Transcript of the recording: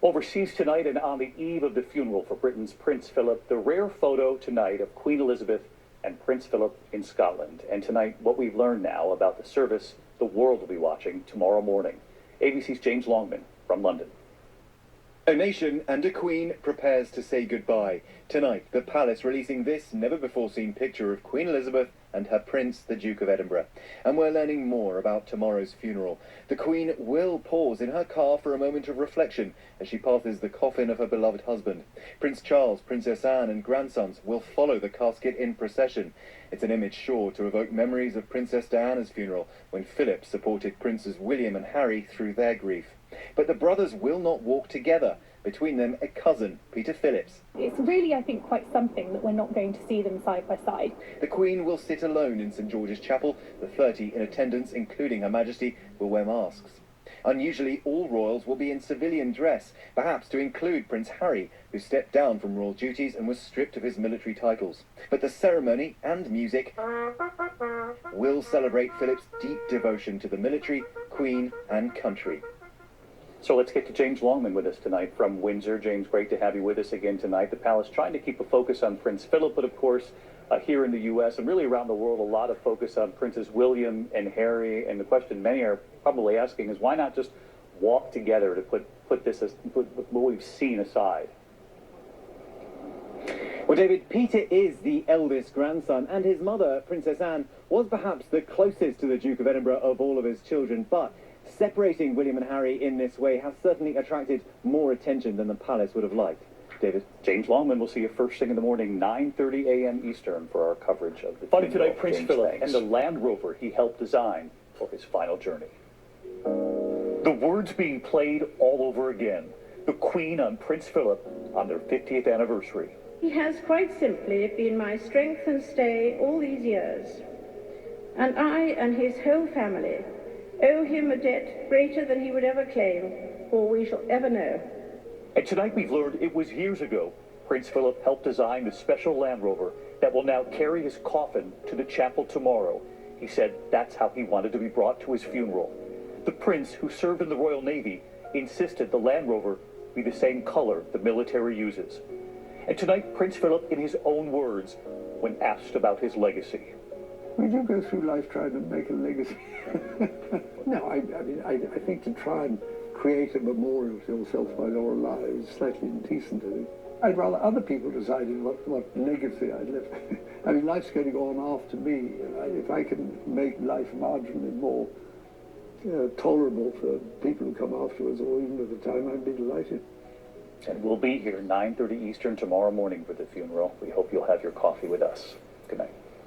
Overseas tonight and on the eve of the funeral for Britain's Prince Philip, the rare photo tonight of Queen Elizabeth and Prince Philip in Scotland. And tonight, what we've learned now about the service the world will be watching tomorrow morning. ABC's James Longman from London. A nation and a queen prepares to say goodbye. Tonight, the palace releasing this never-before-seen picture of Queen Elizabeth and her prince, the Duke of Edinburgh. And we're learning more about tomorrow's funeral. The Queen will pause in her car for a moment of reflection as she passes the coffin of her beloved husband. Prince Charles, Princess Anne and grandsons will follow the casket in procession. It's an image sure to evoke memories of Princess Diana's funeral, when Philip supported Princes William and Harry through their grief. But the brothers will not walk together. Between them, a cousin, Peter Phillips. It's really, I think, quite something that we're not going to see them side by side. The Queen will sit alone in St George's Chapel. The 30 in attendance, including Her Majesty, will wear masks. Unusually, all royals will be in civilian dress, perhaps to include Prince Harry, who stepped down from royal duties and was stripped of his military titles. But the ceremony and music will celebrate Philip's deep devotion to the military, Queen and country. So let's get to James Longman with us tonight from Windsor. James, great to have you with us again tonight. The palace trying to keep a focus on Prince Philip, but of course, here in the U.S. and really around the world, a lot of focus on Princes William and Harry. And the question many are probably asking is why not just walk together to put what we've seen aside? Well, David, Peter is the eldest grandson, and his mother, Princess Anne, was perhaps the closest to the Duke of Edinburgh of all of his children, but separating William and Harry in this way has certainly attracted more attention than the palace would have liked. David? James Longman, we'll see you first thing in the morning, 9:30 a.m. Eastern, for our coverage of the Funny tonight, Prince Philip and the Land Rover he helped design for his final journey. The words being played all over again. The Queen on Prince Philip on their 50th anniversary. He has quite simply been my strength and stay all these years, and I and his whole family owe him a debt greater than he would ever claim, or we shall ever know. And tonight we've learned it was years ago Prince Philip helped design the special Land Rover that will now carry his coffin to the chapel tomorrow. He said that's how he wanted to be brought to his funeral. The prince, who served in the Royal Navy, insisted the Land Rover be the same color the military uses. And tonight, Prince Philip, in his own words, when asked about his legacy. We do go through life trying to make a legacy. No, I think to try and create a memorial to yourself by your lives is slightly indecent, I think. I'd rather other people decided what legacy I'd leave. I mean, life's going to go on after me. If I can make life marginally more tolerable for people who come afterwards or even at the time, I'd be delighted. And we'll be here 9:30 Eastern tomorrow morning for the funeral. We hope you'll have your coffee with us.